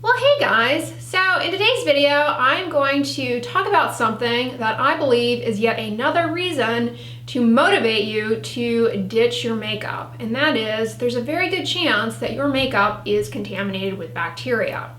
Well, hey guys! So in today's video, I'm going to talk about something that I believe is yet another reason to motivate you to ditch your makeup. And that is, there's a very good chance that your makeup is contaminated with bacteria.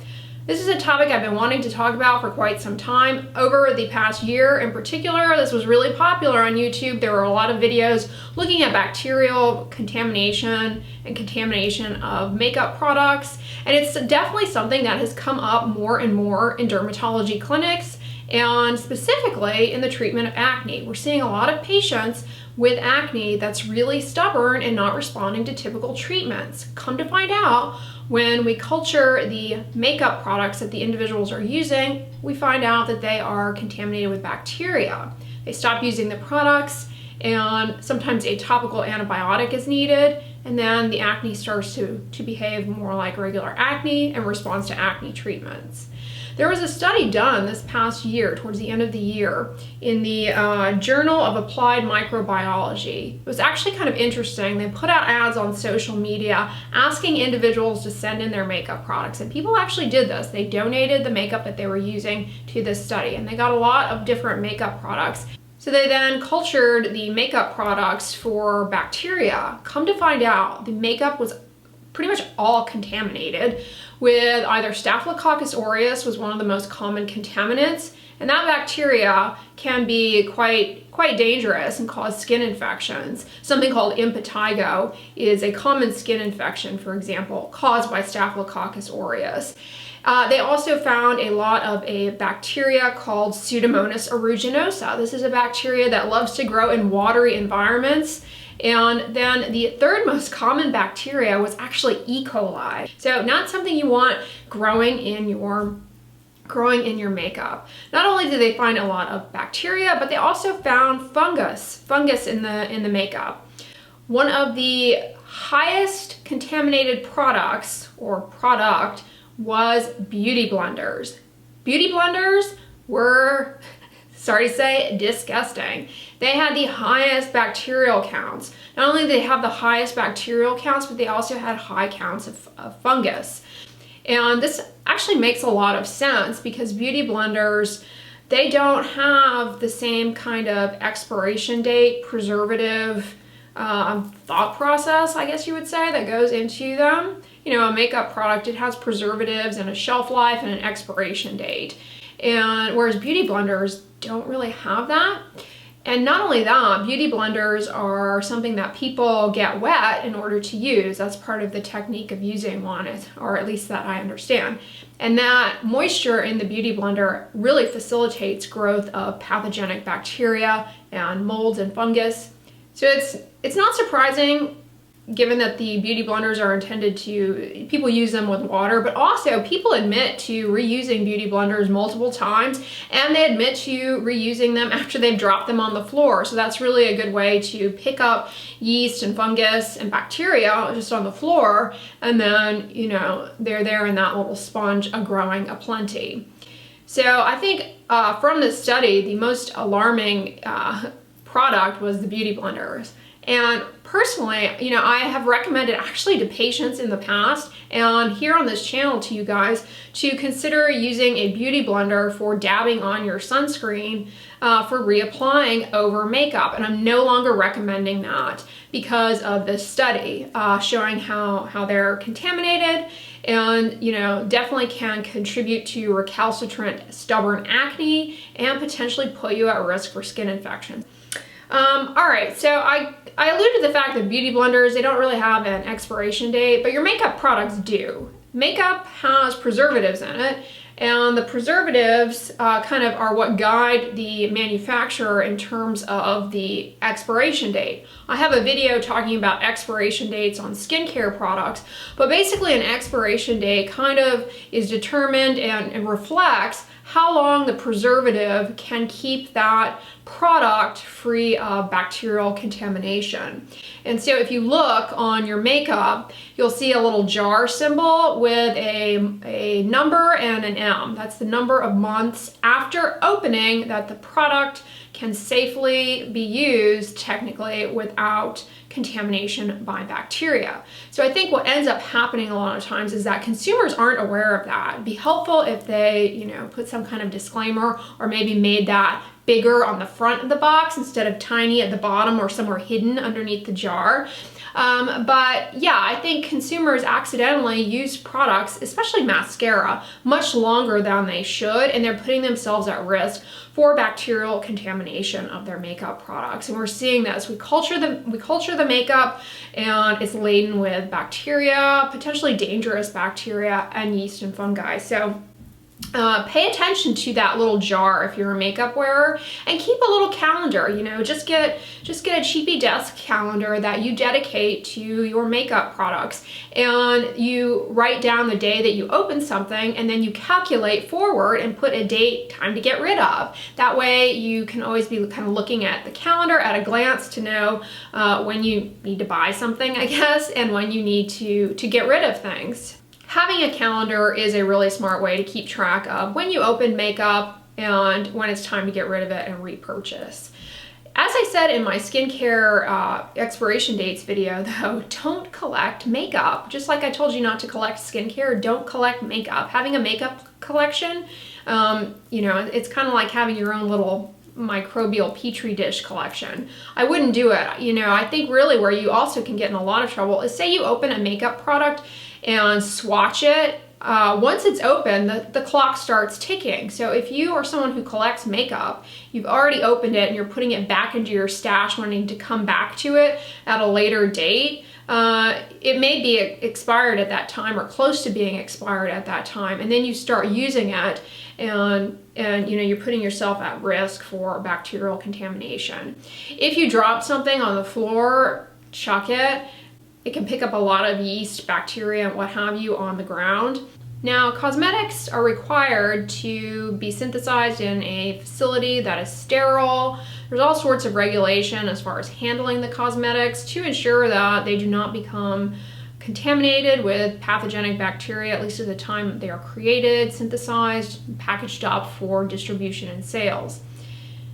This is a topic I've been wanting to talk about for quite some time. Over the past year in particular, this was really popular on YouTube. There were a lot of videos looking at bacterial contamination and contamination of makeup products. And it's definitely something that has come up more and more in dermatology clinics and specifically in the treatment of acne. We're seeing a lot of patients with acne that's really stubborn and not responding to typical treatments. Come to find out, when we culture the makeup products that the individuals are using, we find out that they are contaminated with bacteria. They stop using the products, and sometimes a topical antibiotic is needed, and then the acne starts to behave more like regular acne and responds to acne treatments. There was a study done this past year, towards the end of the year, in the Journal of Applied Microbiology. It was actually kind of interesting. They put out ads on social media asking individuals to send in their makeup products, and people actually did this. They donated the makeup that they were using to this study, and they got a lot of different makeup products. So they then cultured the makeup products for bacteria. Come to find out, the makeup was pretty much all contaminated with either Staphylococcus aureus was one of the most common contaminants, and that bacteria can be quite dangerous and cause skin infections. Something called impetigo is a common skin infection, for example, caused by Staphylococcus aureus. They also found a lot of a bacteria called Pseudomonas aeruginosa. This is a bacteria that loves to grow in watery environments. And then the third most common bacteria was actually E. coli. So not something you want growing in your makeup. Not only did they find a lot of bacteria, but they also found fungus in the makeup. One of the highest contaminated products or product was beauty blenders. Beauty blenders were, sorry to say, disgusting. They had the highest bacterial counts. Not only did they have the highest bacterial counts, but they also had high counts of fungus. And this actually makes a lot of sense because beauty blenders, they don't have the same kind of expiration date, preservative thought process, I guess you would say, that goes into them. You know, a makeup product, it has preservatives and a shelf life and an expiration date. And whereas beauty blenders don't really have that. And not only that, beauty blenders are something that people get wet in order to use. That's part of the technique of using one, or at least that I understand. And that moisture in the beauty blender really facilitates growth of pathogenic bacteria and molds and fungus. So it's not surprising, given that the beauty blenders are intended to, people use them with water, but also people admit to reusing beauty blenders multiple times, and they admit to reusing them after they've dropped them on the floor. So that's really a good way to pick up yeast and fungus and bacteria just on the floor, and then, you know, they're there in that little sponge growing aplenty. So I think from this study, the most alarming product was the beauty blenders. And personally, you know, I have recommended actually to patients in the past and here on this channel to you guys to consider using a beauty blender for dabbing on your sunscreen for reapplying over makeup. And I'm no longer recommending that because of this study showing how they're contaminated and, you know, definitely can contribute to recalcitrant, stubborn acne and potentially put you at risk for skin infections. All right, so I alluded to the fact that beauty blenders, they don't really have an expiration date, but your makeup products do. Makeup has preservatives in it, and the preservatives kind of are what guide the manufacturer in terms of the expiration date. I have a video talking about expiration dates on skincare products, but basically an expiration date kind of is determined and reflects how long the preservative can keep that product free of bacterial contamination. And so if you look on your makeup, you'll see a little jar symbol with a number and an M. That's the number of months after opening that the product can safely be used technically without contamination by bacteria. So I think what ends up happening a lot of times is that consumers aren't aware of that. It'd be helpful if they, put some kind of disclaimer or maybe made that bigger on the front of the box instead of tiny at the bottom or somewhere hidden underneath the jar. But yeah, I think consumers accidentally use products, especially mascara, much longer than they should, and they're putting themselves at risk for bacterial contamination of their makeup products. And we're seeing this. We culture the makeup, and it's laden with bacteria, potentially dangerous bacteria, and yeast and fungi. So pay attention to that little jar if you're a makeup wearer, and keep a little calendar. Just get a cheapy desk calendar that you dedicate to your makeup products, and you write down the day that you open something, and then you calculate forward and put a date, time to get rid of. That way you can always be kind of looking at the calendar at a glance to know when you need to buy something, I guess, and when you need to get rid of things. Having a calendar is a really smart way to keep track of when you open makeup and when it's time to get rid of it and repurchase. As I said in my skincare expiration dates video, though, don't collect makeup. Just like I told you not to collect skincare, don't collect makeup. Having a makeup collection, it's kind of like having your own little microbial petri dish collection. I wouldn't do it. I think really where you also can get in a lot of trouble is, say you open a makeup product and swatch it. Once it's open, the clock starts ticking. So if you are someone who collects makeup, you've already opened it and you're putting it back into your stash, wanting to come back to it at a later date, it may be expired at that time or close to being expired at that time, and then you start using it, and you're putting yourself at risk for bacterial contamination. If you drop something on the floor, chuck it. It can pick up a lot of yeast, bacteria, and what have you on the ground. Now, cosmetics are required to be synthesized in a facility that is sterile. There's all sorts of regulation as far as handling the cosmetics to ensure that they do not become contaminated with pathogenic bacteria, at least at the time they are created, synthesized, packaged up for distribution and sales.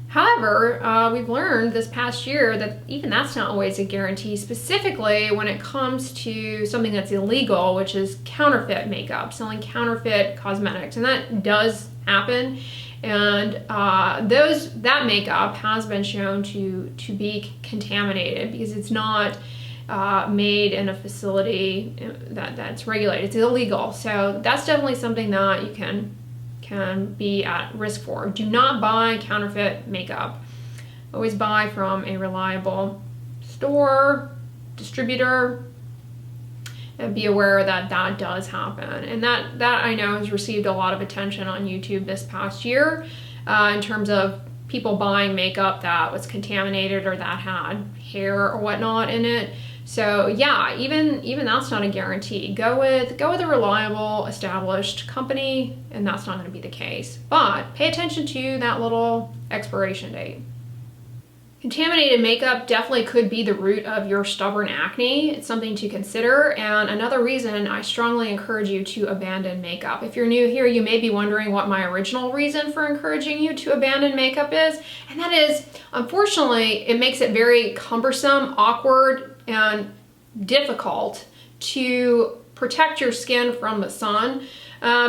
However, we've learned this past year that even that's not always a guarantee, specifically when it comes to something that's illegal, which is counterfeit makeup, selling counterfeit cosmetics, and that does happen. And that makeup has been shown to be contaminated because it's not made in a facility that's regulated. It's illegal. So that's definitely something that you can be at risk for. Do not buy counterfeit makeup. Always buy from a reliable store, distributor, and be aware that that does happen. And that I know has received a lot of attention on YouTube this past year in terms of people buying makeup that was contaminated or that had hair or whatnot in it. So yeah, even that's not a guarantee. Go with a reliable, established company, and that's not going to be the case. But pay attention to that little expiration date. Contaminated makeup definitely could be the root of your stubborn acne. It's something to consider, and another reason I strongly encourage you to abandon makeup. If you're new here, you may be wondering what my original reason for encouraging you to abandon makeup is, and that is, unfortunately, it makes it very cumbersome, awkward, and difficult to protect your skin from the sun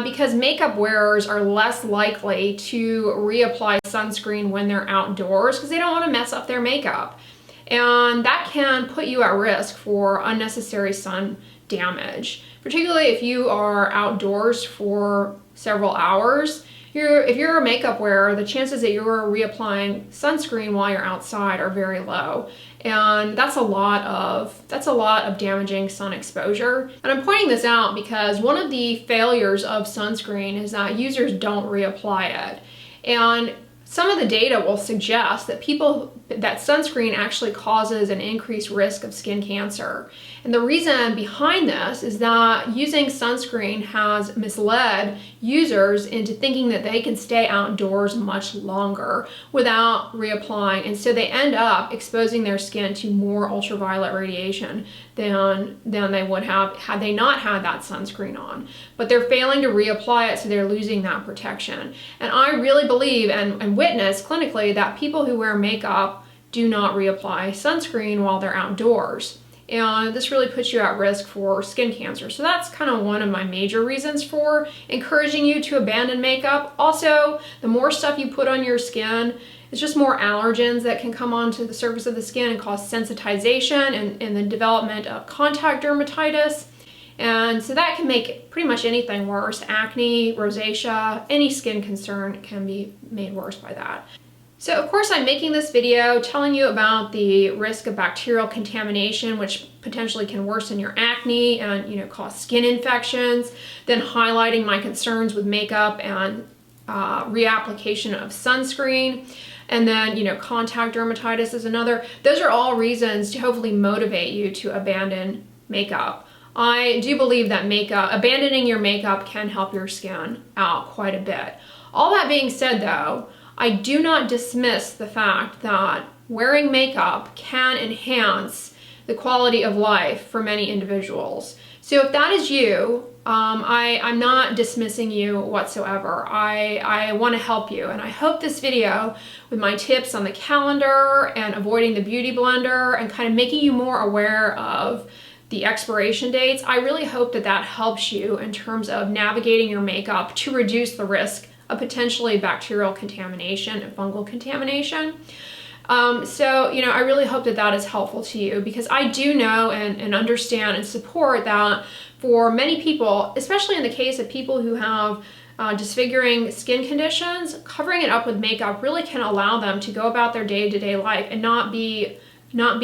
because makeup wearers are less likely to reapply sunscreen when they're outdoors because they don't want to mess up their makeup. And that can put you at risk for unnecessary sun damage, particularly if you are outdoors for several hours. If you're a makeup wearer, the chances that you're reapplying sunscreen while you're outside are very low. And that's a lot of damaging sun exposure. And I'm pointing this out because one of the failures of sunscreen is that users don't reapply it. And some of the data will suggest that sunscreen actually causes an increased risk of skin cancer. And the reason behind this is that using sunscreen has misled users into thinking that they can stay outdoors much longer without reapplying. And so they end up exposing their skin to more ultraviolet radiation than they would have had they not had that sunscreen on. But they're failing to reapply it, so they're losing that protection. And I really believe and witness clinically that people who wear makeup do not reapply sunscreen while they're outdoors. And this really puts you at risk for skin cancer. So that's kind of one of my major reasons for encouraging you to abandon makeup. Also, the more stuff you put on your skin, it's just more allergens that can come onto the surface of the skin and cause sensitization and the development of contact dermatitis. And so that can make pretty much anything worse. Acne, rosacea, any skin concern can be made worse by that. So of course I'm making this video telling you about the risk of bacterial contamination, which potentially can worsen your acne and cause skin infections, then highlighting my concerns with makeup and reapplication of sunscreen, and then contact dermatitis is another. Those are all reasons to hopefully motivate you to abandon makeup. I do believe that abandoning your makeup can help your skin out quite a bit. All that being said though, I do not dismiss the fact that wearing makeup can enhance the quality of life for many individuals. So if that is you, I'm not dismissing you whatsoever. I want to help you, and I hope this video with my tips on the calendar and avoiding the beauty blender and kind of making you more aware of the expiration dates, I really hope that that helps you in terms of navigating your makeup to reduce the risk of potentially bacterial contamination and fungal contamination. I really hope that that is helpful to you, because I do know and understand and support that for many people, especially in the case of people who have disfiguring skin conditions, covering it up with makeup really can allow them to go about their day-to-day life and not be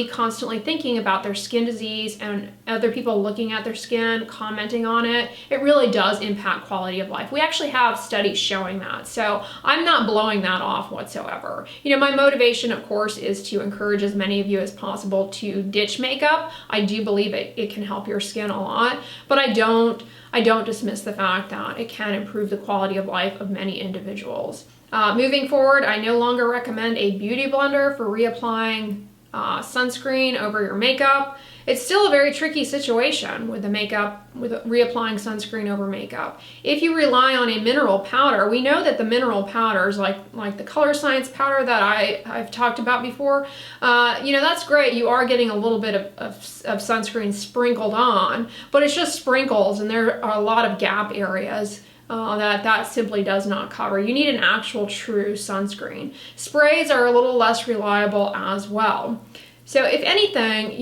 constantly thinking about their skin disease and other people looking at their skin, commenting on it. It really does impact quality of life. We actually have studies showing that. So I'm not blowing that off whatsoever. My motivation, of course, is to encourage as many of you as possible to ditch makeup. I do believe it can help your skin a lot, but I don't dismiss the fact that it can improve the quality of life of many individuals. Moving forward, I no longer recommend a beauty blender for reapplying sunscreen over your makeup. It's still a very tricky situation with reapplying sunscreen over makeup. If you rely on a mineral powder, we know that the mineral powders like the Color Science powder that I've talked about before, that's great. You are getting a little bit of sunscreen sprinkled on, but it's just sprinkles, and there are a lot of gap areas that simply does not cover. You need an actual true sunscreen. Sprays are a little less reliable as well. So if anything,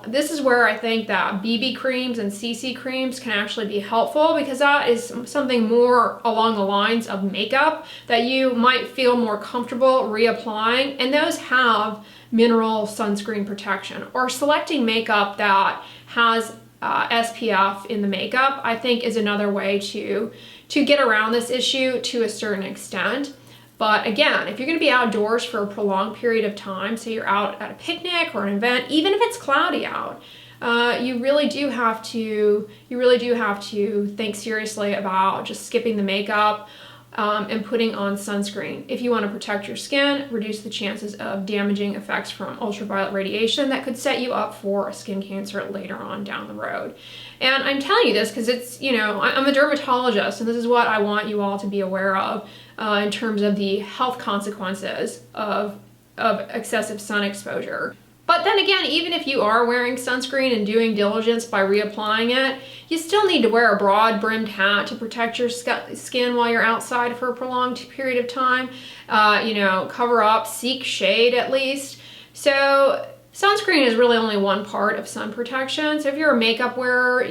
this is where I think that BB creams and CC creams can actually be helpful, because that is something more along the lines of makeup that you might feel more comfortable reapplying, and those have mineral sunscreen protection. Or selecting makeup that has SPF in the makeup, I think, is another way to get around this issue to a certain extent. But again, if you're going to be outdoors for a prolonged period of time, say you're out at a picnic or an event, even if it's cloudy out, you really do have to think seriously about just skipping the makeup and putting on sunscreen if you want to protect your skin, reduce the chances of damaging effects from ultraviolet radiation that could set you up for a skin cancer later on down the road. And I'm telling you this because it's, I'm a dermatologist, and this is what I want you all to be aware of in terms of the health consequences of excessive sun exposure. But then again, even if you are wearing sunscreen and doing diligence by reapplying it, you still need to wear a broad brimmed hat to protect your skin while you're outside for a prolonged period of time. Cover up, seek shade at least. So sunscreen is really only one part of sun protection. So if you're a makeup wearer,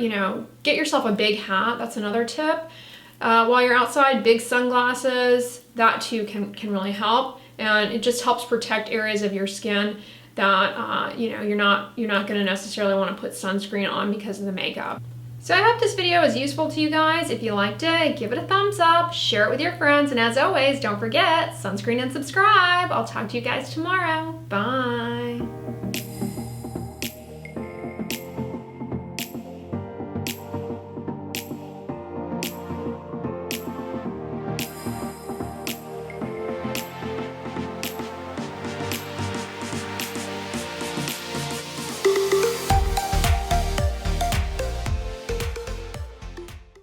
get yourself a big hat. That's another tip. While you're outside, big sunglasses, that too can really help. And it just helps protect areas of your skin that you're not going to necessarily want to put sunscreen on because of the makeup. So I hope this video was useful to you guys. If you liked it, give it a thumbs up, share it with your friends, and as always, don't forget, sunscreen and subscribe. I'll talk to you guys tomorrow. Bye.